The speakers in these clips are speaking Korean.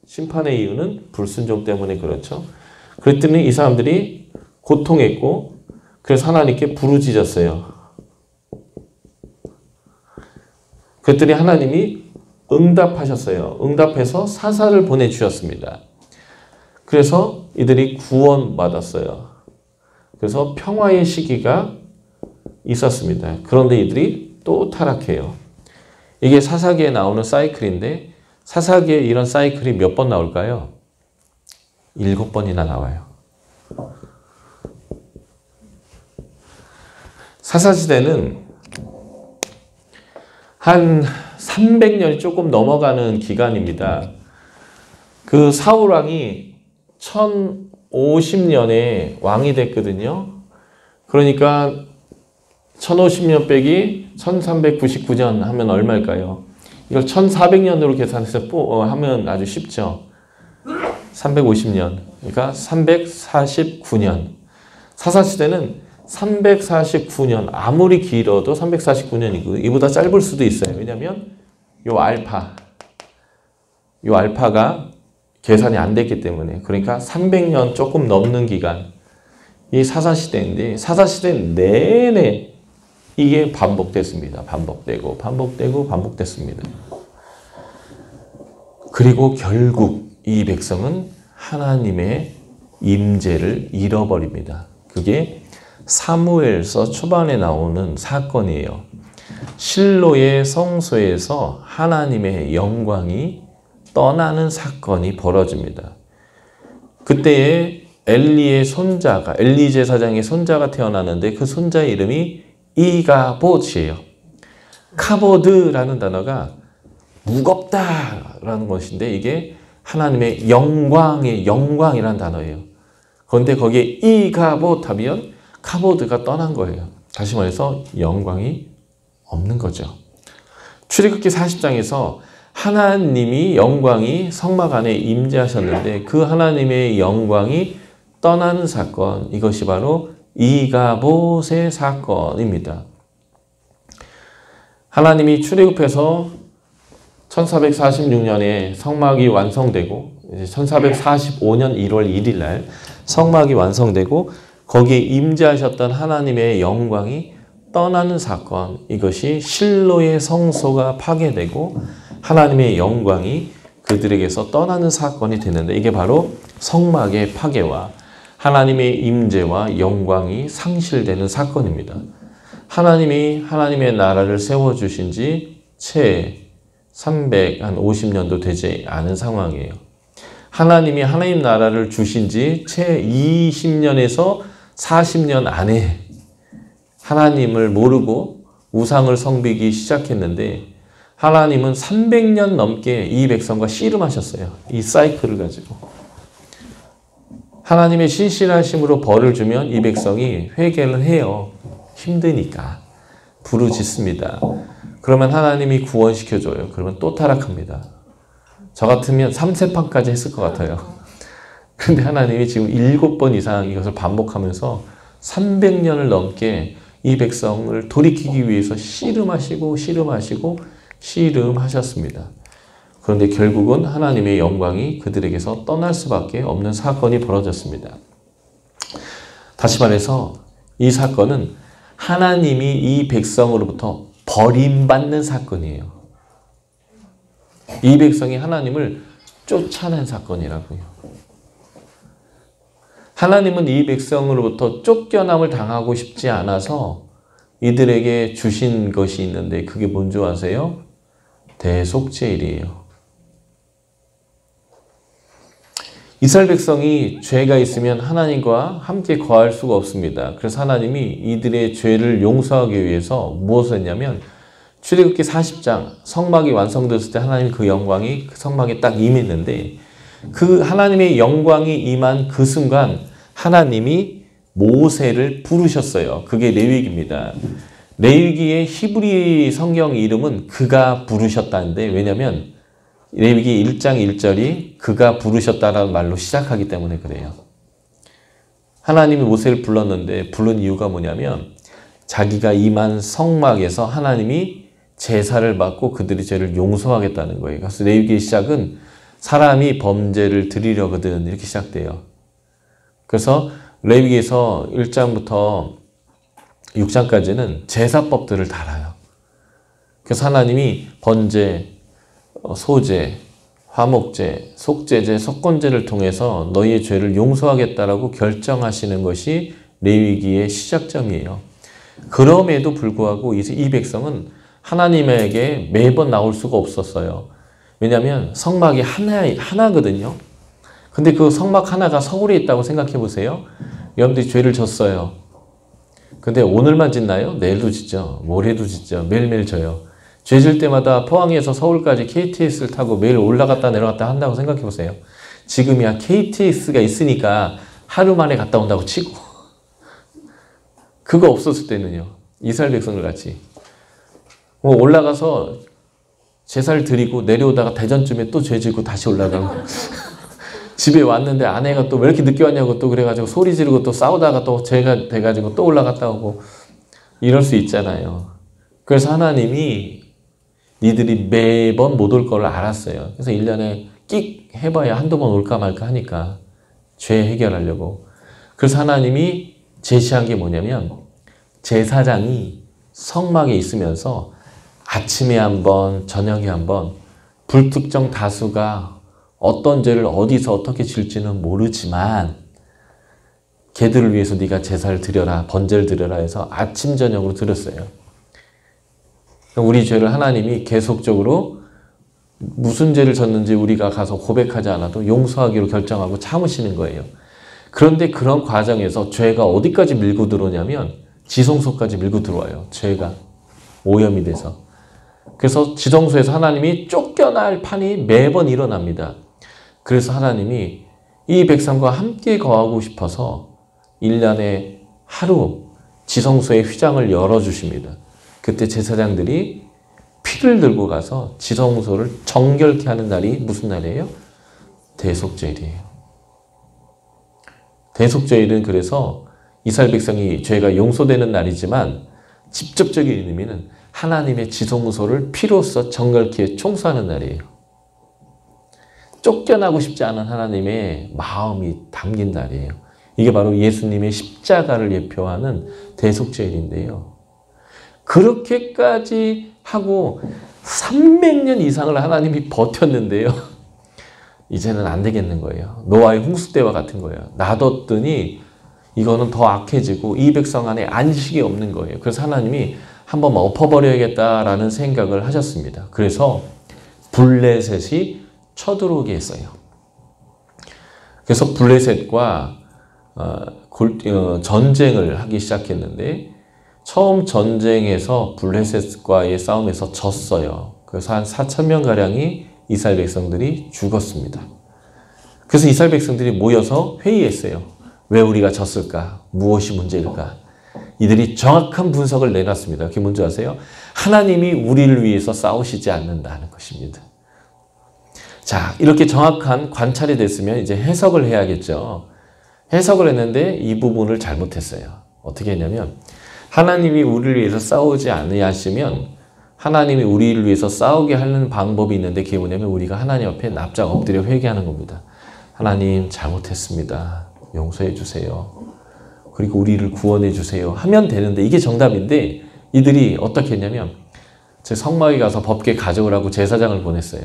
심판의 이유는 불순종 때문에 그렇죠. 그랬더니 이 사람들이 고통했고 그래서 하나님께 부르짖었어요. 그랬더니 하나님이 응답하셨어요. 응답해서 사사를 보내주셨습니다. 그래서 이들이 구원받았어요. 그래서 평화의 시기가 있었습니다. 그런데 이들이 또 타락해요. 이게 사사기에 나오는 사이클인데 사사기에 이런 사이클이 몇 번 나올까요? 7번이나 나와요. 사사시대는 한 300년이 조금 넘어가는 기간입니다. 그 사울왕이 1050년에 왕이 됐거든요. 그러니까 1050년 빼기 1399년 하면 얼마일까요? 이걸 1400년으로 계산해서 하면 아주 쉽죠. 350년. 그러니까 349년. 사사시대는 349년. 아무리 길어도 349년이고 이보다 짧을 수도 있어요. 왜냐하면 요 알파가 계산이 안 됐기 때문에. 그러니까 300년 조금 넘는 기간. 이 사사시대인데 사사시대 내내 이게 반복됐습니다. 반복됐습니다. 그리고 결국 이 백성은 하나님의 임재를 잃어버립니다. 그게 사무엘서 초반에 나오는 사건이에요. 실로의 성소에서 하나님의 영광이 떠나는 사건이 벌어집니다. 그때에 엘리 제사장의 손자가 태어나는데 그 손자의 이름이 이가봇이에요. 카보드라는 단어가 무겁다라는 것인데 이게 하나님의 영광의 영광이라는 단어예요. 그런데 거기에 이가봇 하면 카보드가 떠난 거예요. 다시 말해서 영광이 없는 거죠. 출애굽기 40장에서 하나님이 영광이 성막 안에 임재하셨는데 그 하나님의 영광이 떠나는 사건, 이것이 바로 이가봇의 사건입니다. 하나님이 출애굽해서 1446년에 성막이 완성되고 1445년 1월 1일 날 성막이 완성되고 거기에 임재하셨던 하나님의 영광이 떠나는 사건, 이것이 실로의 성소가 파괴되고 하나님의 영광이 그들에게서 떠나는 사건이 되는데 이게 바로 성막의 파괴와 하나님의 임재와 영광이 상실되는 사건입니다. 하나님이 하나님의 나라를 세워주신 지 채 350년도 되지 않은 상황이에요. 하나님이 하나님 나라를 주신 지 채 20년에서 40년 안에 하나님을 모르고 우상을 섬기기 시작했는데 하나님은 300년 넘게 이 백성과 씨름하셨어요. 이 사이클을 가지고. 하나님의 신실하심으로 벌을 주면 이 백성이 회개를 해요. 힘드니까. 부르짖습니다. 그러면 하나님이 구원시켜줘요. 그러면 또 타락합니다. 저 같으면 3세판까지 했을 것 같아요. 근데 하나님이 지금 7번 이상 이것을 반복하면서 300년을 넘게 이 백성을 돌이키기 위해서 씨름하셨습니다. 그런데 결국은 하나님의 영광이 그들에게서 떠날 수밖에 없는 사건이 벌어졌습니다. 다시 말해서 이 사건은 하나님이 이 백성으로부터 버림받는 사건이에요. 이 백성이 하나님을 쫓아낸 사건이라고요. 하나님은 이 백성으로부터 쫓겨남을 당하고 싶지 않아서 이들에게 주신 것이 있는데 그게 뭔지 아세요? 대속죄일이에요. 이스라엘 백성이 죄가 있으면 하나님과 함께 거할 수가 없습니다. 그래서 하나님이 이들의 죄를 용서하기 위해서 무엇을 했냐면 출애굽기 40장 성막이 완성됐을 때 하나님 그 영광이 그 성막에 딱 임했는데 그 하나님의 영광이 임한 그 순간 하나님이 모세를 부르셨어요. 그게 레위기입니다. 레위기의 히브리 성경 이름은 그가 부르셨다는데 왜냐하면 레위기 1장 1절이 그가 부르셨다라는 말로 시작하기 때문에 그래요. 하나님이 모세를 불렀는데 부른 이유가 뭐냐면 자기가 임한 성막에서 하나님이 제사를 받고 그들의 죄를 용서하겠다는 거예요. 그래서 레위기의 시작은 사람이 범죄를 드리려거든 이렇게 시작돼요. 그래서 레위기에서 1장부터 6장까지는 제사법들을 달아요. 그래서 하나님이 번제, 소제, 화목제, 속죄제, 속건제를 통해서 너희의 죄를 용서하겠다라고 결정하시는 것이 레위기의 시작점이에요. 그럼에도 불구하고 이 백성은 하나님에게 매번 나올 수가 없었어요. 왜냐하면 성막이 하나거든요. 근데 그 성막 하나가 서울에 있다고 생각해 보세요. 여러분들이 죄를 졌어요. 근데 오늘만 짓나요? 내일도 짓죠. 모레도 짓죠. 매일매일 져요. 죄 질 때마다 포항에서 서울까지 KTX를 타고 매일 올라갔다 내려갔다 한다고 생각해 보세요. 지금이야 KTX가 있으니까 하루 만에 갔다 온다고 치고 그거 없었을 때는요. 이스라엘 백성들 같이 올라가서 제사를 드리고 내려오다가 대전쯤에 또 죄 짓고 다시 올라가고 집에 왔는데 아내가 또 왜 이렇게 늦게 왔냐고 또 그래가지고 소리 지르고 또 싸우다가 또 죄가 돼가지고 또 올라갔다 오고 이럴 수 있잖아요. 그래서 하나님이 니들이 매번 못 올 거를 알았어요. 그래서 1년에 끽 해봐야 한두 번 올까 말까 하니까 죄 해결하려고. 그래서 하나님이 제시한 게 뭐냐면 제사장이 성막에 있으면서 아침에 한 번, 저녁에 한 번 불특정 다수가 어떤 죄를 어디서 어떻게 질지는 모르지만 걔들을 위해서 네가 제사를 드려라, 번제를 드려라 해서 아침, 저녁으로 드렸어요. 우리 죄를 하나님이 계속적으로 무슨 죄를 졌는지 우리가 가서 고백하지 않아도 용서하기로 결정하고 참으시는 거예요. 그런데 그런 과정에서 죄가 어디까지 밀고 들어오냐면 지성소까지 밀고 들어와요. 죄가 오염이 돼서. 그래서 지성소에서 하나님이 쫓겨날 판이 매번 일어납니다. 그래서 하나님이 이 백성과 함께 거하고 싶어서 1년에 하루 지성소의 휘장을 열어주십니다. 그때 제사장들이 피를 들고 가서 지성소를 정결케 하는 날이 무슨 날이에요? 대속죄일이에요. 대속죄일은 그래서 이스라엘 백성이 죄가 용서되는 날이지만 직접적인 의미는 하나님의 지성소를 피로써 정결케 청소하는 날이에요. 쫓겨나고 싶지 않은 하나님의 마음이 담긴 날이에요. 이게 바로 예수님의 십자가를 예표하는 대속죄일인데요. 그렇게까지 하고 300년 이상을 하나님이 버텼는데요. 이제는 안 되겠는 거예요. 노아의 홍수 때와 같은 거예요. 놔뒀더니 이거는 더 악해지고 이 백성 안에 안식이 없는 거예요. 그래서 하나님이 한번 엎어버려야겠다라는 생각을 하셨습니다. 그래서 블레셋이 쳐들어오게 했어요. 그래서 블레셋과 전쟁을 하기 시작했는데 처음 전쟁에서 블레셋과의 싸움에서 졌어요. 그래서 한 4,000명가량이 이스라엘 백성들이 죽었습니다. 그래서 이스라엘 백성들이 모여서 회의했어요. 왜 우리가 졌을까? 무엇이 문제일까? 이들이 정확한 분석을 내놨습니다. 그게 뭔지 아세요? 하나님이 우리를 위해서 싸우시지 않는다는 것입니다. 자, 이렇게 정확한 관찰이 됐으면 이제 해석을 해야겠죠. 해석을 했는데 이 부분을 잘못했어요. 어떻게 했냐면 하나님이 우리를 위해서 싸우지 않으시면 하나님이 우리를 위해서 싸우게 하는 방법이 있는데 그게 뭐냐면 우리가 하나님 앞에 납작 엎드려 회개하는 겁니다. 하나님 잘못했습니다. 용서해 주세요. 그리고 우리를 구원해 주세요. 하면 되는데 이게 정답인데 이들이 어떻게 했냐면 제 성막에 가서 법궤 가져오라고 제사장을 보냈어요.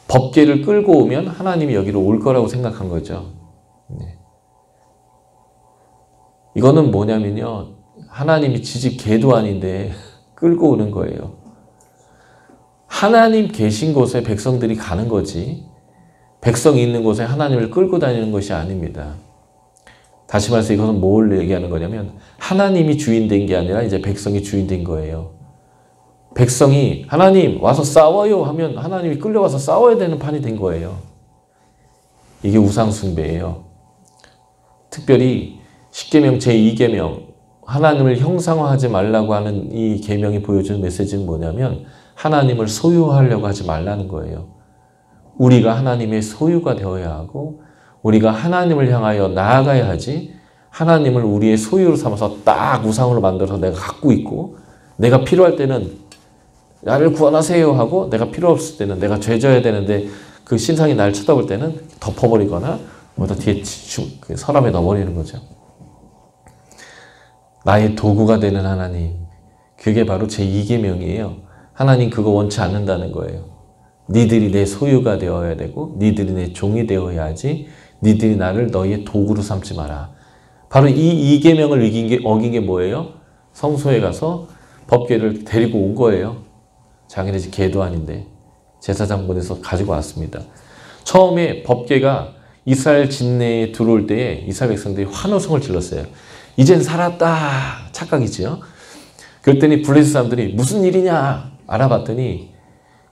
법궤를 끌고 오면 하나님이 여기로 올 거라고 생각한 거죠. 네. 이거는 뭐냐면요. 하나님이 지집 개도 아닌데 끌고 오는 거예요. 하나님 계신 곳에 백성들이 가는 거지 백성이 있는 곳에 하나님을 끌고 다니는 것이 아닙니다. 다시 말해서 이것은 뭘 얘기하는 거냐면 하나님이 주인 된 게 아니라 이제 백성이 주인 된 거예요. 백성이 하나님 와서 싸워요 하면 하나님이 끌려와서 싸워야 되는 판이 된 거예요. 이게 우상숭배예요. 특별히 십계명 제2계명 하나님을 형상화하지 말라고 하는 이 계명이 보여주는 메시지는 뭐냐면 하나님을 소유하려고 하지 말라는 거예요. 우리가 하나님의 소유가 되어야 하고 우리가 하나님을 향하여 나아가야 하지 하나님을 우리의 소유로 삼아서 딱 우상으로 만들어서 내가 갖고 있고 내가 필요할 때는 나를 구원하세요 하고 내가 필요 없을 때는 내가 죄 져야 되는데 그 신상이 나를 쳐다볼 때는 덮어버리거나 뭐다 뒤에 서랍에 넣어버리는 거죠. 나의 도구가 되는 하나님. 그게 바로 제2계명이에요. 하나님 그거 원치 않는다는 거예요. 니들이 내 소유가 되어야 되고 니들이 내 종이 되어야 하지 니들이 나를 너희의 도구로 삼지 마라. 바로 이 2계명을 어긴 게 뭐예요? 성소에 가서 법궤를 데리고 온 거예요. 자기네 집 개도 아닌데 제사장 보내서 가지고 왔습니다. 처음에 법궤가 이스라엘 진내에 들어올 때에 이스라엘 백성들이 환호성을 질렀어요. 이젠 살았다. 착각이죠. 그랬더니 블레셋 사람들이 무슨 일이냐 알아봤더니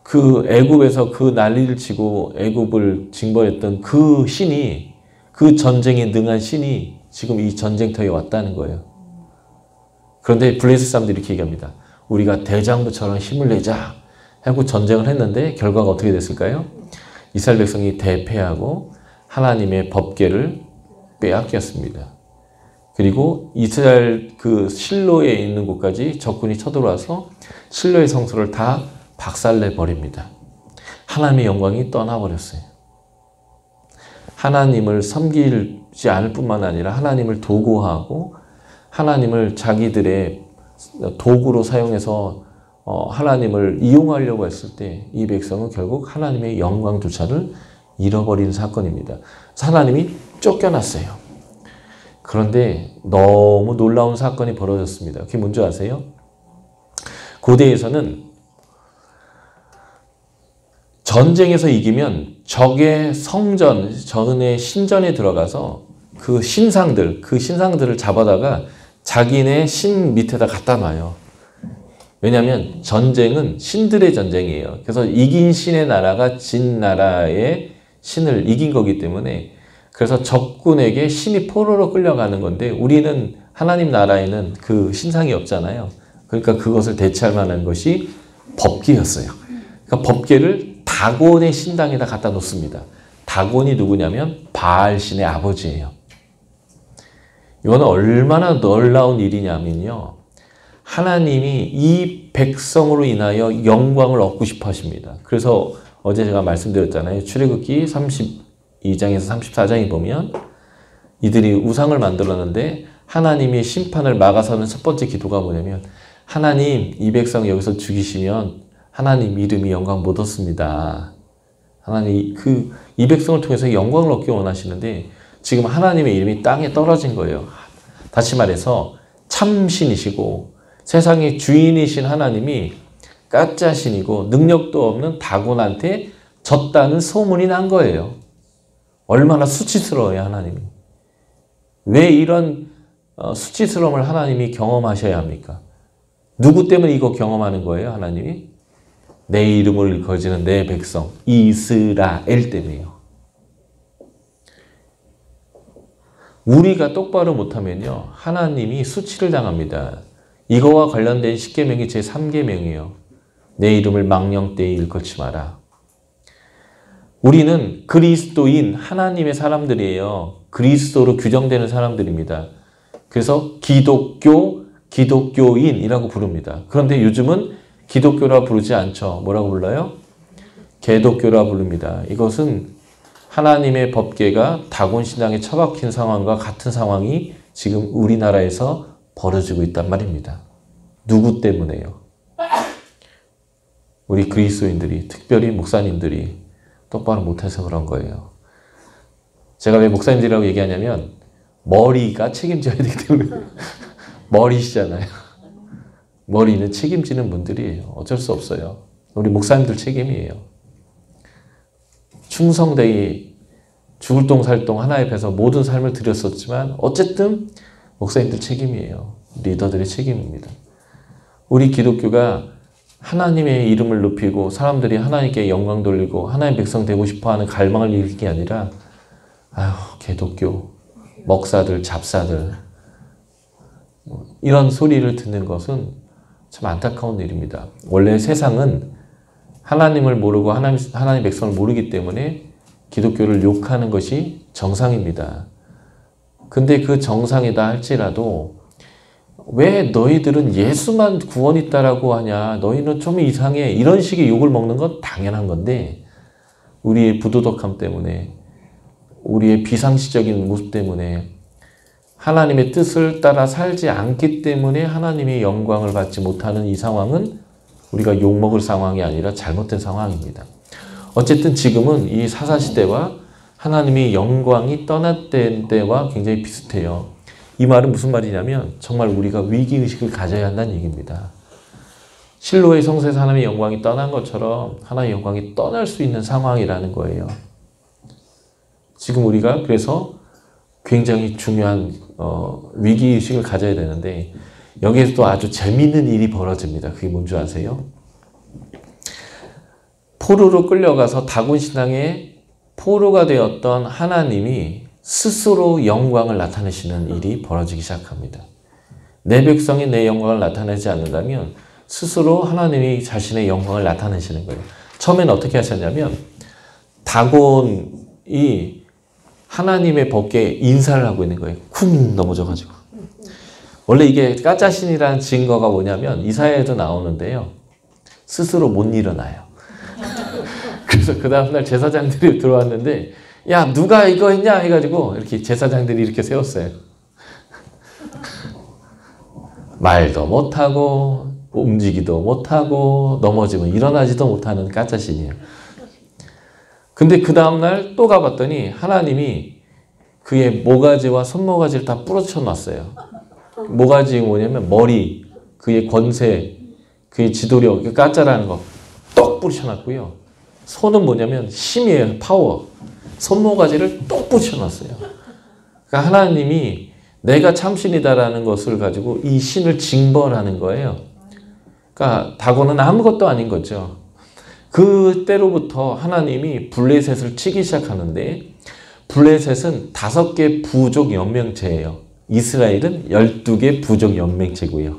그 애굽에서 그 난리를 치고 애굽을 징벌했던 그 신이, 그 전쟁에 능한 신이 지금 이 전쟁터에 왔다는 거예요. 그런데 블레셋 사람들이 이렇게 얘기합니다. 우리가 대장부처럼 힘을 내자 하고 전쟁을 했는데 결과가 어떻게 됐을까요? 이스라엘 백성이 대패하고 하나님의 법궤를 빼앗겼습니다. 그리고 이스라엘 그 실로에 있는 곳까지 적군이 쳐들어와서 실로의 성소를 다 박살내 버립니다. 하나님의 영광이 떠나버렸어요. 하나님을 섬기지 않을 뿐만 아니라 하나님을 도구화하고 하나님을 자기들의 도구로 사용해서 하나님을 이용하려고 했을 때 이 백성은 결국 하나님의 영광조차를 잃어버리는 사건입니다. 하나님이 쫓겨났어요. 그런데 너무 놀라운 사건이 벌어졌습니다. 그게 뭔지 아세요? 고대에서는 전쟁에서 이기면 적의 성전, 적의 신전에 들어가서 그 신상들을 잡아다가 자기네 신 밑에다 갖다 놔요. 왜냐하면 전쟁은 신들의 전쟁이에요. 그래서 이긴 신의 나라가 진 나라의 신을 이긴 거기 때문에 그래서 적군에게 신이 포로로 끌려가는 건데 우리는 하나님 나라에는 그 신상이 없잖아요. 그러니까 그것을 대체할 만한 것이 법궤였어요. 그러니까 법궤를 다곤의 신당에다 갖다 놓습니다. 다곤이 누구냐면 바알 신의 아버지예요. 이거는 얼마나 놀라운 일이냐면요. 하나님이 이 백성으로 인하여 영광을 얻고 싶어 하십니다. 그래서 어제 제가 말씀드렸잖아요. 출애굽기 32장에서 34장에 보면 이들이 우상을 만들었는데 하나님이 심판을 막아서는 첫 번째 기도가 뭐냐면 하나님 이 백성 여기서 죽이시면 하나님 이름이 영광 못 얻습니다. 하나님 이 백성을 통해서 영광을 얻기 원하시는데 지금 하나님의 이름이 땅에 떨어진 거예요. 다시 말해서 참신이시고 세상의 주인이신 하나님이 가짜신이고 능력도 없는 다곤한테 졌다는 소문이 난 거예요. 얼마나 수치스러워요 하나님이. 왜 이런 수치스러움을 하나님이 경험하셔야 합니까? 누구 때문에 이거 경험하는 거예요 하나님이? 내 이름을 거지는 내 백성 이스라엘 때문에요. 우리가 똑바로 못하면요 하나님이 수치를 당합니다. 이거와 관련된 십계명이 제3계명이에요. 내 이름을 망령되이 일컫지 마라. 우리는 그리스도인 하나님의 사람들이에요. 그리스도로 규정되는 사람들입니다. 그래서 기독교인이라고 부릅니다. 그런데 요즘은 기독교라 부르지 않죠. 뭐라고 불러요? 개독교라 부릅니다. 이것은 하나님의 법궤가 다곤신당에 처박힌 상황과 같은 상황이 지금 우리나라에서 벌어지고 있단 말입니다. 누구 때문에요? 우리 그리스도인들이, 특별히 목사님들이 똑바로 못해서 그런 거예요. 제가 왜 목사님들이라고 얘기하냐면 머리가 책임져야 되기 때문에 머리시잖아요. 머리는 책임지는 분들이에요. 어쩔 수 없어요. 우리 목사님들 책임이에요. 충성되이 죽을 똥 살 똥 하나에 배서 모든 삶을 드렸었지만 어쨌든 목사님들 책임이에요. 리더들의 책임입니다. 우리 기독교가 하나님의 이름을 높이고 사람들이 하나님께 영광 돌리고 하나님의 백성 되고 싶어하는 갈망을 이루는 게 아니라 개독교, 먹사들, 잡사들 이런 소리를 듣는 것은 참 안타까운 일입니다. 원래 세상은 하나님을 모르고 하나님의 백성을 모르기 때문에 기독교를 욕하는 것이 정상입니다. 근데 그 정상이다 할지라도 왜 너희들은 예수만 구원 있다라고 하냐? 너희는 좀 이상해. 이런 식의 욕을 먹는 건 당연한 건데 우리의 부도덕함 때문에 우리의 비상식적인 모습 때문에 하나님의 뜻을 따라 살지 않기 때문에 하나님의 영광을 받지 못하는 이 상황은 우리가 욕먹을 상황이 아니라 잘못된 상황입니다. 어쨌든 지금은 이 사사시대와 하나님의 영광이 떠났던 때와 굉장히 비슷해요. 이 말은 무슨 말이냐면 정말 우리가 위기의식을 가져야 한다는 얘기입니다. 실로의 성소에서 하나님의 영광이 떠난 것처럼 하나님의 영광이 떠날 수 있는 상황이라는 거예요. 지금 우리가 그래서 굉장히 중요한 위기의식을 가져야 되는데 여기에서도 아주 재미있는 일이 벌어집니다. 그게 뭔지 아세요? 포로로 끌려가서 다곤 신앙의 포로가 되었던 하나님이 스스로 영광을 나타내시는 일이 벌어지기 시작합니다. 내 백성이 내 영광을 나타내지 않는다면 스스로 하나님이 자신의 영광을 나타내시는 거예요. 처음에는 어떻게 하셨냐면 다곤이 하나님의 법궤에 인사를 하고 있는 거예요. 쿵 넘어져가지고. 원래 이게 가짜신이라는 증거가 뭐냐면 이사야에도 나오는데요. 스스로 못 일어나요. 그래서 그 다음날 제사장들이 들어왔는데 야 누가 이거 했냐 해가지고 이렇게 제사장들이 이렇게 세웠어요. 말도 못하고 움직이도 못하고 넘어지면 일어나지도 못하는 가짜신이에요. 근데 그 다음날 또 가봤더니 하나님이 그의 모가지와 손모가지를 다 부러쳐 놨어요. 모가지 뭐냐면 머리, 그의 권세, 그의 지도력, 가짜라는 거 똑 부러쳐 놨고요. 손은 뭐냐면 힘이에요. 파워. 손모가지를 똑 부러쳐 놨어요. 그러니까 하나님이 내가 참신이다라는 것을 가지고 이 신을 징벌하는 거예요. 그러니까 다곤은 아무것도 아닌 거죠. 그때로부터 하나님이 블레셋을 치기 시작하는데 블레셋은 5개 부족 연맹체예요. 이스라엘은 12개 부족 연맹체고요.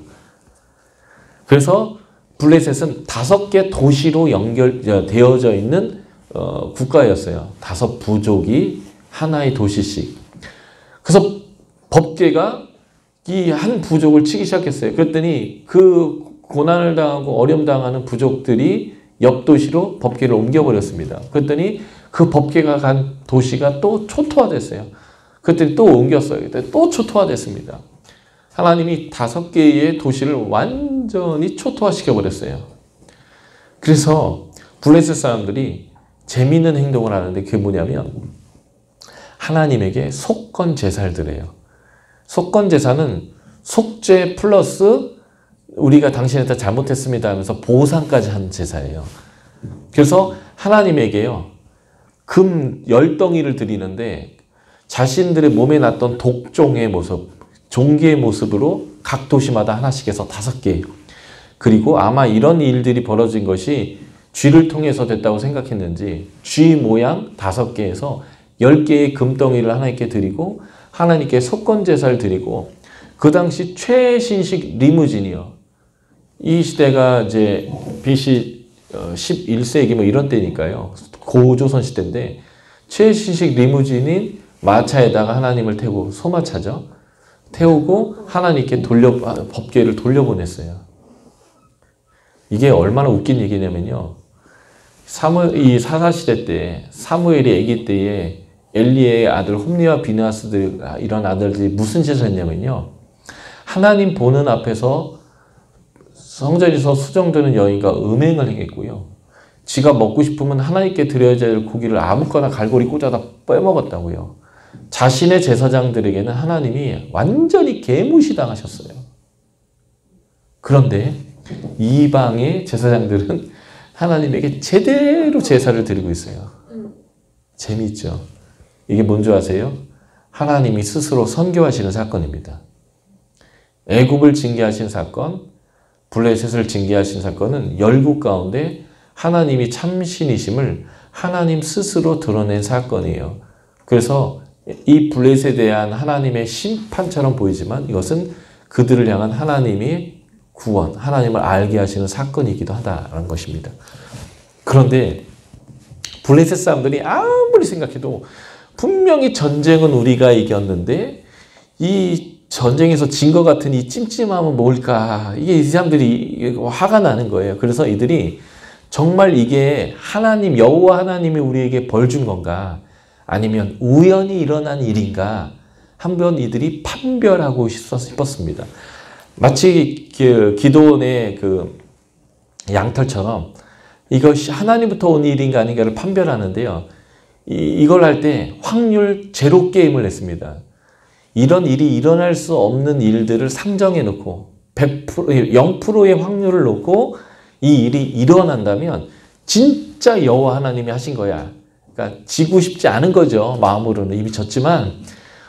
그래서 블레셋은 5개 도시로 연결되어져 있는 국가였어요. 5 부족이 하나의 도시씩. 그래서 법궤가 이 한 부족을 치기 시작했어요. 그랬더니 그 고난을 당하고 어려움 당하는 부족들이 옆 도시로 법궤를 옮겨버렸습니다. 그랬더니 그 법궤가 간 도시가 또 초토화됐어요. 그랬더니 또 옮겼어요. 또 초토화됐습니다. 하나님이 5개의 도시를 완전히 초토화시켜버렸어요. 그래서 블레셋 사람들이 재미있는 행동을 하는데 그게 뭐냐면 하나님에게 속건 제사를 드려요. 속건 제사는 속죄 플러스 우리가 당신한테 잘못했습니다 하면서 보상까지 하는 제사예요. 그래서 하나님에게요. 금 10덩이를 드리는데 자신들의 몸에 났던 독종의 모습, 종기의 모습으로 각 도시마다 하나씩 해서 5개. 그리고 아마 이런 일들이 벌어진 것이 쥐를 통해서 됐다고 생각했는지 쥐 모양 5개에서 10개의 금덩이를 하나님께 드리고 하나님께 속건 제사를 드리고 그 당시 최신식 리무진이요. 이 시대가 이제 BC 11세기 뭐 이런 때니까요. 고조선 시대인데 최신식 리무진인 마차에다가 하나님을 태우고 소마차죠. 태우고 하나님께 법궤를 돌려보냈어요. 이게 얼마나 웃긴 얘기냐면요. 이 사사시대 때 사무엘이 아기 때에 엘리의 아들 홈리와 비느하스들 이런 아들들이 무슨 짓을 했냐면요. 하나님 보는 앞에서 성전에서 수정되는 여인과 음행을 행했고요. 지가 먹고 싶으면 하나님께 드려야 될 고기를 아무거나 갈고리 꽂아다 빼먹었다고요. 자신의 제사장들에게는 하나님이 완전히 개무시당하셨어요. 그런데 이방의 제사장들은 하나님에게 제대로 제사를 드리고 있어요. 재미있죠? 이게 뭔지 아세요? 하나님이 스스로 선교하시는 사건입니다. 애굽을 징계하신 사건, 블레셋을 징계하신 사건은 열국 가운데 하나님이 참신이심을 하나님 스스로 드러낸 사건이에요. 그래서 이 블레셋에 대한 하나님의 심판처럼 보이지만 이것은 그들을 향한 하나님의 구원, 하나님을 알게 하시는 사건이기도 하다는 것입니다. 그런데 블레셋 사람들이 아무리 생각해도 분명히 전쟁은 우리가 이겼는데 이 전쟁에서 진 것 같은 이 찜찜함은 뭘까? 이게 이 사람들이 화가 나는 거예요. 그래서 이들이 정말 이게 하나님, 여호와 하나님이 우리에게 벌 준 건가? 아니면 우연히 일어난 일인가? 한번 이들이 판별하고 싶었습니다. 마치 기도원의 그 양털처럼 이것이 하나님부터 온 일인가 아닌가를 판별하는데요. 이걸 할 때 확률 제로 게임을 했습니다. 이런 일이 일어날 수 없는 일들을 상정해 놓고 100%, 0%의 확률을 놓고 이 일이 일어난다면 진짜 여호와 하나님이 하신 거야. 그러니까 지고 싶지 않은 거죠. 마음으로는 이미 졌지만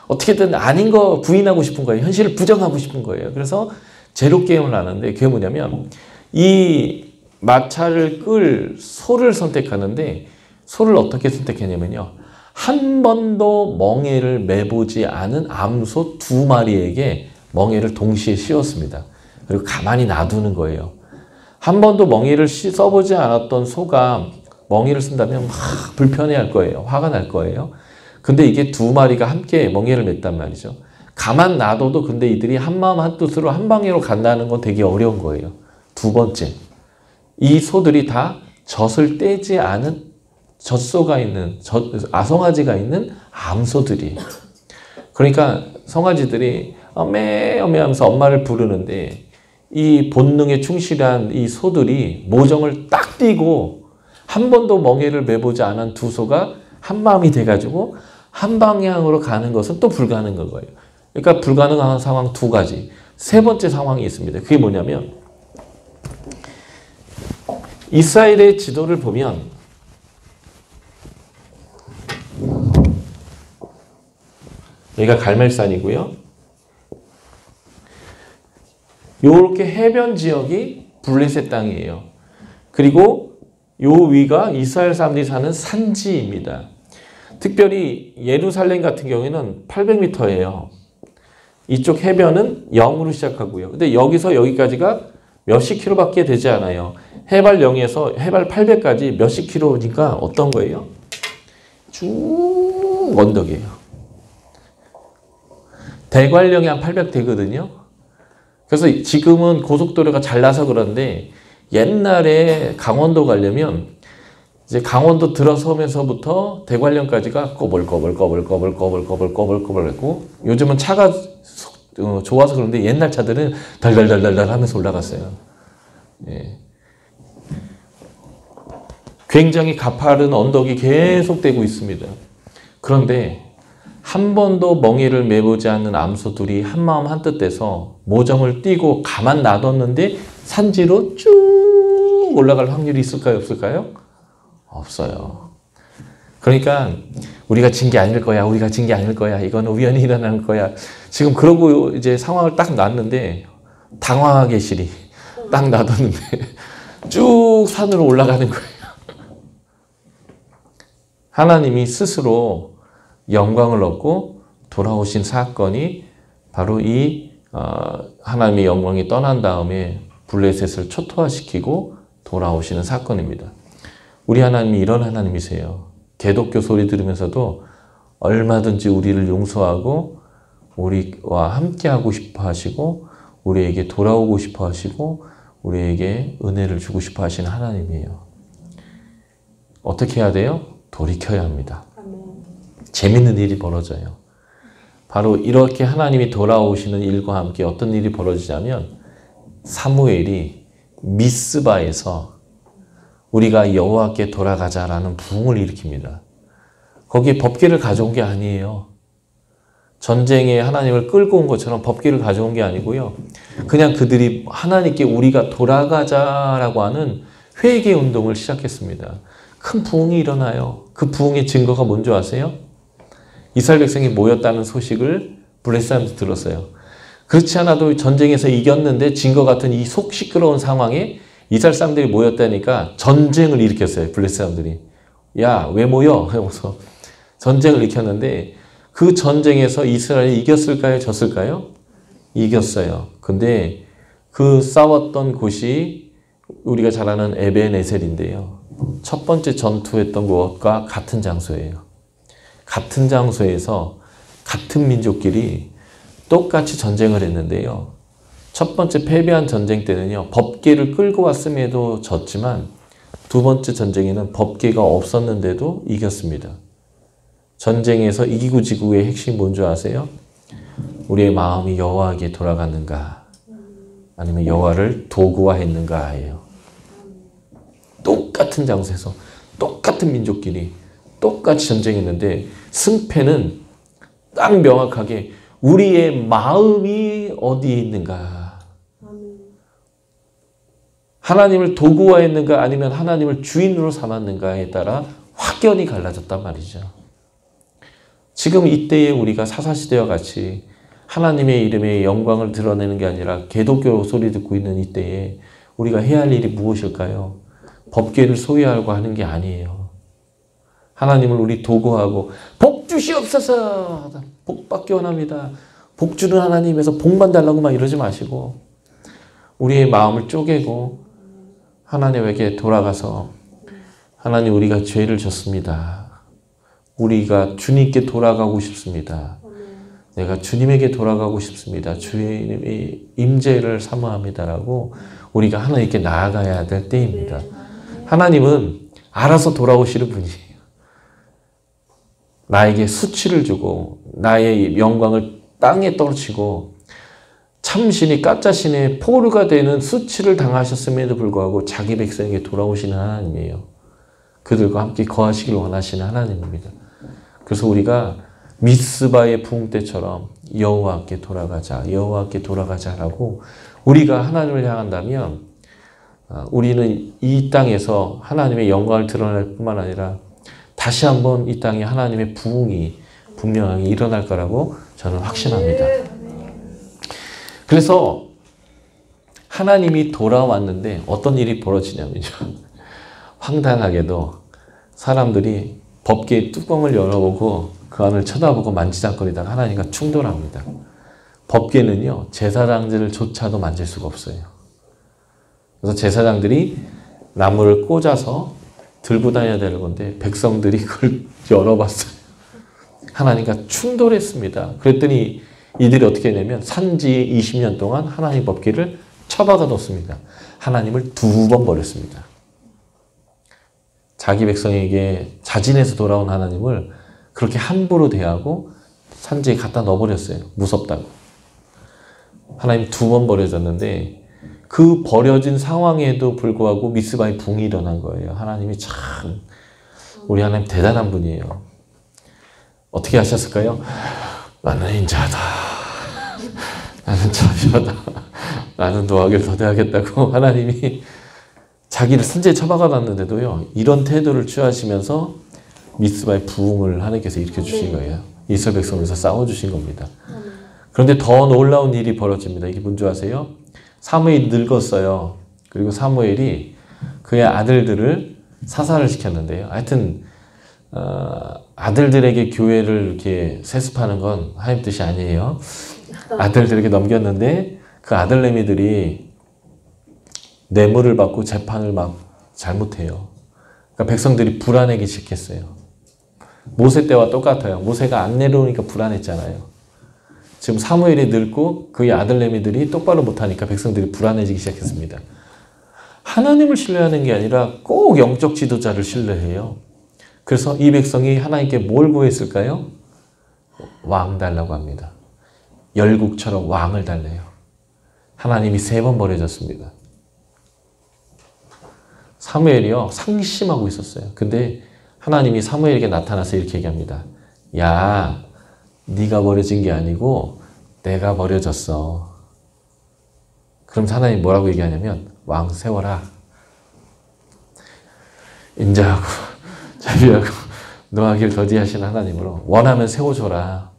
어떻게든 아닌 거 부인하고 싶은 거예요. 현실을 부정하고 싶은 거예요. 그래서 제로 게임을 하는데 그게 뭐냐면 이 마차를 끌 소를 선택하는데 소를 어떻게 선택했냐면요. 한 번도 멍에를 매보지 않은 암소 2마리에게 멍에를 동시에 씌웠습니다. 그리고 가만히 놔두는 거예요. 한 번도 멍에를 써보지 않았던 소가 멍에를 쓴다면 막 불편해할 거예요. 화가 날 거예요. 근데 이게 2마리가 함께 멍에를 맸단 말이죠. 가만 놔둬도 근데 이들이 한마음 한뜻으로 한 방향으로 간다는 건 되게 어려운 거예요. 두 번째, 이 소들이 다 젖을 떼지 않은 젖소가 있는, 아송아지가 있는 암소들이. 그러니까 송아지들이 어메 어메 하면서 엄마를 부르는데 이 본능에 충실한 이 소들이 모정을 딱 띄고 한 번도 멍에를 매보지 않은 두 소가 한 마음이 돼가지고 한 방향으로 가는 것은 또 불가능한 거예요. 그러니까 불가능한 상황 2가지. 세 번째 상황이 있습니다. 그게 뭐냐면 이스라엘의 지도를 보면 여기가 갈멜산이고요. 이렇게 해변 지역이 블레셋 땅이에요. 그리고 요 위가 이스라엘 사람들이 사는 산지입니다. 특별히 예루살렘 같은 경우에는 800m예요. 이쪽 해변은 0으로 시작하고요. 근데 여기서 여기까지가 몇십 킬로밖에 되지 않아요. 해발 0에서 해발 800까지 몇십 킬로니까 어떤 거예요? 쭉 언덕이에요. 대관령이 한 800 되거든요. 그래서 지금은 고속도로가 잘 나서 그런데 옛날에 강원도 가려면 이제 강원도 들어서면서부터 대관령까지가 꼬불꼬불꼬불꼬불꼬불꼬불꼬불꼬불 했고 요즘은 차가 좋아서 그런데 옛날 차들은 달달달달달 하면서 올라갔어요. 예. 굉장히 가파른 언덕이 계속되고 있습니다. 그런데 한 번도 멍에를 매보지 않는 암소들이 한마음 한뜻돼서 모정을 띄고 가만 놔뒀는데 산지로 쭉 올라갈 확률이 있을까요? 없을까요? 없어요. 그러니까 우리가 진 게 아닐 거야. 우리가 진 게 아닐 거야. 이건 우연히 일어나는 거야. 지금 그러고 이제 상황을 딱 놨는데 당황하게 실이 딱 놔뒀는데 쭉 산으로 올라가는 거예요. 하나님이 스스로 영광을 얻고 돌아오신 사건이 바로 이 하나님의 영광이 떠난 다음에 블레셋을 초토화시키고 돌아오시는 사건입니다. 우리 하나님이 이런 하나님이세요. 개독교 소리 들으면서도 얼마든지 우리를 용서하고 우리와 함께하고 싶어 하시고 우리에게 돌아오고 싶어 하시고 우리에게 은혜를 주고 싶어 하시는 하나님이에요. 어떻게 해야 돼요? 돌이켜야 합니다. 재밌는 일이 벌어져요. 바로 이렇게 하나님이 돌아오시는 일과 함께 어떤 일이 벌어지냐면 사무엘이 미스바에서 우리가 여호와께 돌아가자라는 부흥을 일으킵니다. 거기에 법궤를 가져온 게 아니에요. 전쟁에 하나님을 끌고 온 것처럼 법궤를 가져온 게 아니고요. 그냥 그들이 하나님께 우리가 돌아가자라고 하는 회개 운동을 시작했습니다. 큰 부흥이 일어나요. 그 부흥의 증거가 뭔지 아세요? 이스라엘 백성이 모였다는 소식을 블레셋 사람들이 들었어요. 그렇지 않아도 전쟁에서 이겼는데 진 것 같은 이 속 시끄러운 상황에 이스라엘 사람들이 모였다니까 전쟁을 일으켰어요. 블레셋 사람들이. 야, 왜 모여? 하면서 전쟁을 일으켰는데 그 전쟁에서 이스라엘이 이겼을까요? 졌을까요? 이겼어요. 근데 그 싸웠던 곳이 우리가 잘 아는 에벤에셀인데요. 첫 번째 전투했던 곳과 같은 장소예요. 같은 장소에서 같은 민족끼리 똑같이 전쟁을 했는데요. 첫 번째 패배한 전쟁 때는요. 법궤를 끌고 왔음에도 졌지만 두 번째 전쟁에는 법궤가 없었는데도 이겼습니다. 전쟁에서 이기고 지고의 핵심이 뭔지 아세요? 우리의 마음이 여호와에게 돌아갔는가 아니면 여호와를 도구화했는가예요. 똑같은 장소에서 똑같은 민족끼리 똑같이 전쟁했는데 승패는 딱 명확하게 우리의 마음이 어디에 있는가, 하나님을 도구화했는가 아니면 하나님을 주인으로 삼았는가에 따라 확연히 갈라졌단 말이죠. 지금 이때에 우리가 사사시대와 같이 하나님의 이름의 영광을 드러내는 게 아니라 개독교 소리 듣고 있는 이때에 우리가 해야 할 일이 무엇일까요? 법궤를 소유하고 하는 게 아니에요. 하나님을 우리 도구하고 복 주시옵소서, 복 받기 원합니다. 복 주는 하나님에서 복만 달라고 막 이러지 마시고 우리의 마음을 쪼개고 하나님에게 돌아가서 하나님, 우리가 죄를 졌습니다. 우리가 주님께 돌아가고 싶습니다. 내가 주님에게 돌아가고 싶습니다. 주님의 임재를 사모합니다라고 우리가 하나님께 나아가야 될 때입니다. 하나님은 알아서 돌아오시는 분이에요. 나에게 수치를 주고 나의 영광을 땅에 떨치고 참신이 가짜신의 포로가 되는 수치를 당하셨음에도 불구하고 자기 백성에게 돌아오시는 하나님이에요. 그들과 함께 거하시길 원하시는 하나님입니다. 그래서 우리가 미스바의 부흥 때처럼 여호와께 돌아가자, 여호와께 돌아가자라고 우리가 하나님을 향한다면 우리는 이 땅에서 하나님의 영광을 드러낼 뿐만 아니라 다시 한번 이 땅에 하나님의 부흥이 분명하게 일어날 거라고 저는 확신합니다. 그래서 하나님이 돌아왔는데 어떤 일이 벌어지냐면요. 황당하게도 사람들이 법궤의 뚜껑을 열어보고 그 안을 쳐다보고 만지작거리다가 하나님과 충돌합니다. 법궤는요, 제사장들조차도 만질 수가 없어요. 그래서 제사장들이 나무를 꽂아서 들고 다녀야 되는 건데 백성들이 그걸 열어봤어요. 하나님과 충돌했습니다. 그랬더니 이들이 어떻게 했냐면 산지에 20년 동안 하나님 법궤를 처박아 놓습니다. 하나님을 2번 버렸습니다. 자기 백성에게 자진해서 돌아온 하나님을 그렇게 함부로 대하고 산지에 갖다 넣어버렸어요. 무섭다고. 하나님 2번 버려졌는데 그 버려진 상황에도 불구하고 미스바의 붕이 일어난 거예요. 하나님이 참 우리 하나님 대단한 분이에요. 어떻게 하셨을까요? 나는 인자하다. 나는 자비하다. 나는 노하기를 더대하겠다고 하나님이 자기를 산지에 처박아 놨는데도요. 이런 태도를 취하시면서 미스바의 부흥을 하나님께서 일으켜 주신 거예요. 이스라엘 백성에서 싸워주신 겁니다. 그런데 더 놀라운 일이 벌어집니다. 이게 뭔지 아세요? 사무엘이 늙었어요. 그리고 사무엘이 그의 아들들을 사살을 시켰는데요. 하여튼 아들들에게 교회를 이렇게 세습하는 건 하나님 뜻이 아니에요. 아들들에게 넘겼는데 그 아들내미들이 뇌물을 받고 재판을 막 잘못해요. 그러니까 백성들이 불안해하기 시작했어요. 모세 때와 똑같아요. 모세가 안 내려오니까 불안했잖아요. 지금 사무엘이 늙고 그의 아들내미들이 똑바로 못하니까 백성들이 불안해지기 시작했습니다. 하나님을 신뢰하는 게 아니라 꼭 영적 지도자를 신뢰해요. 그래서 이 백성이 하나님께 뭘 구했을까요? 왕 달라고 합니다. 열국처럼 왕을 달래요. 하나님이 3번 버려졌습니다. 사무엘이요, 상심하고 있었어요. 근데 하나님이 사무엘에게 나타나서 이렇게 얘기합니다. 야, 네가 버려진 게 아니고 내가 버려졌어. 그럼 하나님이 뭐라고 얘기하냐면 왕 세워라. 인자하고 자비하고 노하기를 더디하시는 하나님으로 원하면 세워줘라.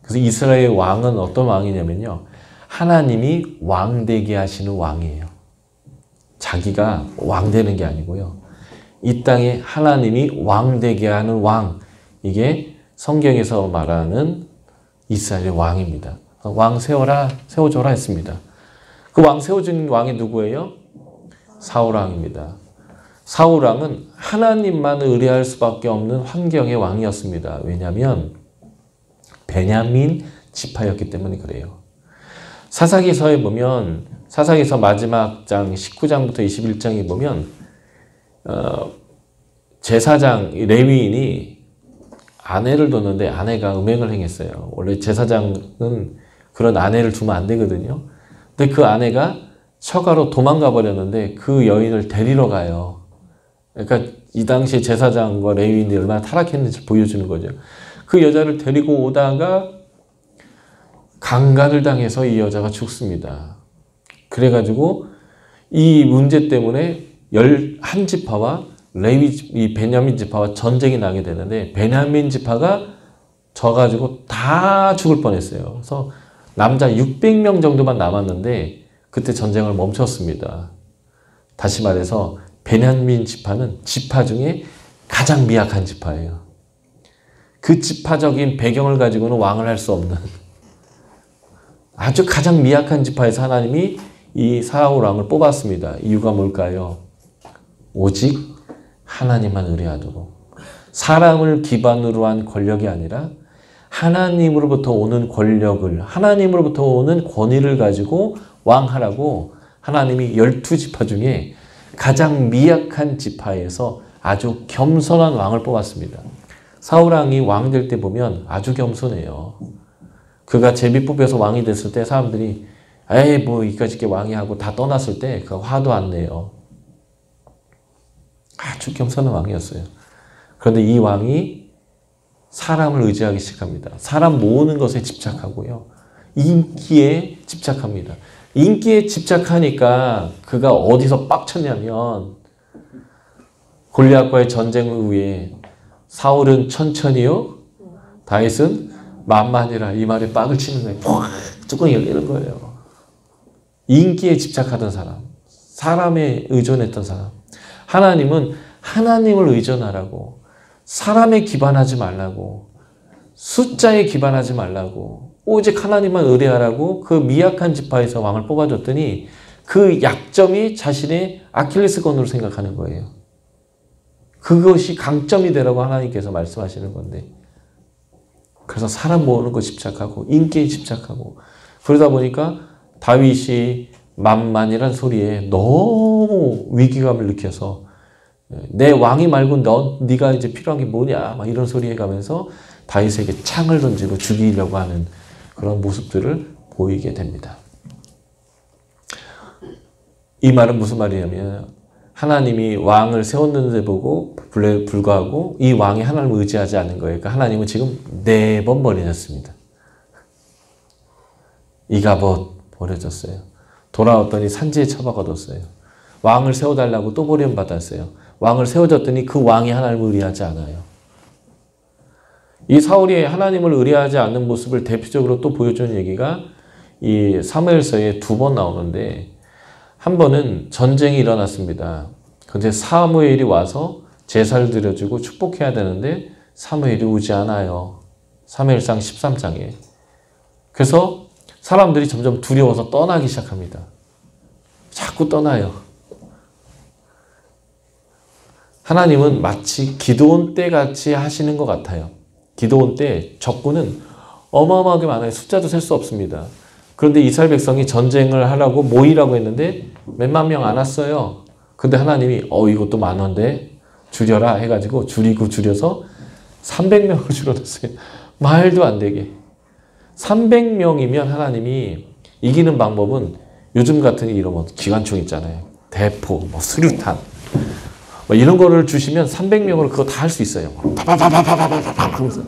그래서 이스라엘 왕은 어떤 왕이냐면요. 하나님이 왕 되게 하시는 왕이에요. 자기가 왕 되는 게 아니고요. 이 땅에 하나님이 왕 되게 하는 왕. 이게 성경에서 말하는 이스라엘의 왕입니다. 왕 세워라, 세워줘라 했습니다. 그 왕 세워준 왕이 누구예요? 사울왕입니다. 사울왕은 하나님만 의뢰할 수밖에 없는 환경의 왕이었습니다. 왜냐하면 베냐민 지파였기 때문에 그래요. 사사기서에 보면 사사기서 마지막 장 19장부터 21장에 보면 제사장 레위인이 아내를 뒀는데 아내가 음행을 행했어요. 원래 제사장은 그런 아내를 두면 안 되거든요. 근데 그 아내가 처가로 도망가 버렸는데 그 여인을 데리러 가요. 그러니까 이 당시에 제사장과 레위인이 얼마나 타락했는지 보여주는 거죠. 그 여자를 데리고 오다가 강간을 당해서 이 여자가 죽습니다. 그래가지고 이 문제 때문에 11지파와 이 베냐민 지파와 전쟁이 나게 되는데 베냐민 지파가 져가지고 다 죽을 뻔했어요. 그래서 남자 600명 정도만 남았는데 그때 전쟁을 멈췄습니다. 다시 말해서 베냐민 지파는 지파 중에 가장 미약한 지파예요. 그 지파적인 배경을 가지고는 왕을 할 수 없는 아주 가장 미약한 지파에서 하나님이 이 사울 왕을 뽑았습니다. 이유가 뭘까요? 오직 하나님만 의뢰하도록. 사람을 기반으로 한 권력이 아니라 하나님으로부터 오는 권력을, 하나님으로부터 오는 권위를 가지고 왕하라고 하나님이 12지파 중에 가장 미약한 지파에서 아주 겸손한 왕을 뽑았습니다. 사울 왕이 왕 될 때 보면 아주 겸손해요. 그가 제비 뽑혀서 왕이 됐을 때 사람들이 에이 뭐 이까짓 왕이 하고 다 떠났을 때 그 화도 안 내요. 아주 겸손한 왕이었어요. 그런데 이 왕이 사람을 의지하기 시작합니다. 사람 모으는 것에 집착하고요. 인기에 집착합니다. 인기에 집착하니까 그가 어디서 빡쳤냐면 골리앗과의 전쟁 후에 사울은 천천히요. 다윗은 만만이라 이 말에 빡을 치는 거예요. 푹 뚜껑이 열리는 거예요. 인기에 집착하던 사람, 사람에 의존했던 사람. 하나님은 하나님을 의존하라고, 사람에 기반하지 말라고, 숫자에 기반하지 말라고, 오직 하나님만 의뢰하라고 그 미약한 지파에서 왕을 뽑아줬더니 그 약점이 자신의 아킬레스건으로 생각하는 거예요. 그것이 강점이 되라고 하나님께서 말씀하시는 건데, 그래서 사람 모으는 거 집착하고 인기에 집착하고 그러다 보니까 다윗이 만만이란 소리에 너무 위기감을 느껴서 내 왕이 말고 네가 이제 필요한 게 뭐냐 막 이런 소리 해가면서 다윗에게 창을 던지고 죽이려고 하는 그런 모습들을 보이게 됩니다. 이 말은 무슨 말이냐면 하나님이 왕을 세웠는데 보고 불구하고 이 왕이 하나님을 의지하지 않는 거예요. 그러니까 하나님은 지금 4번 버리셨습니다. 이가봇 버려졌어요. 돌아왔더니 산지에 처박아 뒀어요. 왕을 세워달라고 또 버림받았어요. 왕을 세워줬더니 그 왕이 하나님을 의뢰하지 않아요. 이 사울이 하나님을 의뢰하지 않는 모습을 대표적으로 또 보여주는 얘기가 이 사무엘서에 2번 나오는데 한 번은 전쟁이 일어났습니다. 그런데 사무엘이 와서 제사를 드려주고 축복해야 되는데 사무엘이 오지 않아요. 사무엘상 13장에. 그래서 사람들이 점점 두려워서 떠나기 시작합니다. 자꾸 떠나요. 하나님은 마치 기드온 때 같이 하시는 것 같아요. 기드온 때 적군은 어마어마하게 많아요. 숫자도 셀 수 없습니다. 그런데 이스라엘 백성이 전쟁을 하라고 모이라고 했는데 몇만 명 안 왔어요. 근데 하나님이 이것도 많은데 줄여라 해가지고 줄여서 300명을 줄여놨어요. 말도 안 되게. 300명이면 하나님이 이기는 방법은 요즘 같은 이런 뭐 기관총 있잖아요. 대포, 뭐 수류탄 뭐 이런 거를 주시면 300명으로 그거 다 할 수 있어요. 파파파파파파파파 하면서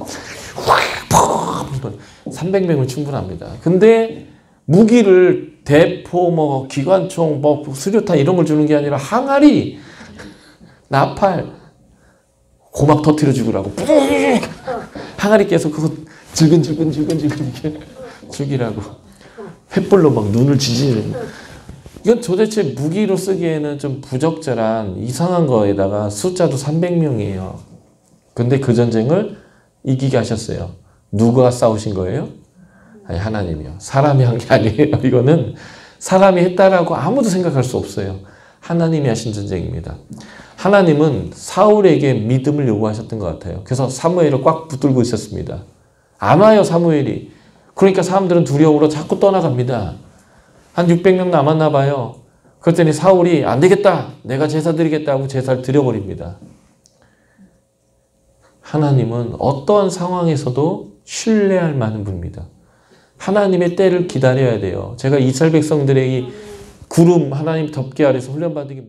300명은 충분합니다. 근데 무기를 대포, 뭐 기관총, 뭐 수류탄 이런 걸 주는 게 아니라 항아리, 나팔, 고막 터뜨려 죽으라고 항아리 깨서 그거 질근질근 이렇게 죽이라고 횃불로 막 눈을 지지는. 이건 도대체 무기로 쓰기에는 좀 부적절한 이상한 거에다가 숫자도 300명이에요. 근데 그 전쟁을 이기게 하셨어요. 누가 싸우신 거예요? 아니, 하나님이요. 사람이 한 게 아니에요. 이거는 사람이 했다라고 아무도 생각할 수 없어요. 하나님이 하신 전쟁입니다. 하나님은 사울에게 믿음을 요구하셨던 것 같아요. 그래서 사무엘을 꽉 붙들고 있었습니다. 안 와요, 사무엘이. 그러니까 사람들은 두려움으로 자꾸 떠나갑니다. 한 600명 남았나 봐요. 그랬더니 사울이 안 되겠다. 내가 제사 드리겠다 하고 제사를 드려버립니다. 하나님은 어떠한 상황에서도 신뢰할 만한 분입니다. 하나님의 때를 기다려야 돼요. 제가 이스라엘 백성들에게 구름 하나님 덮개 아래서 훈련받은 게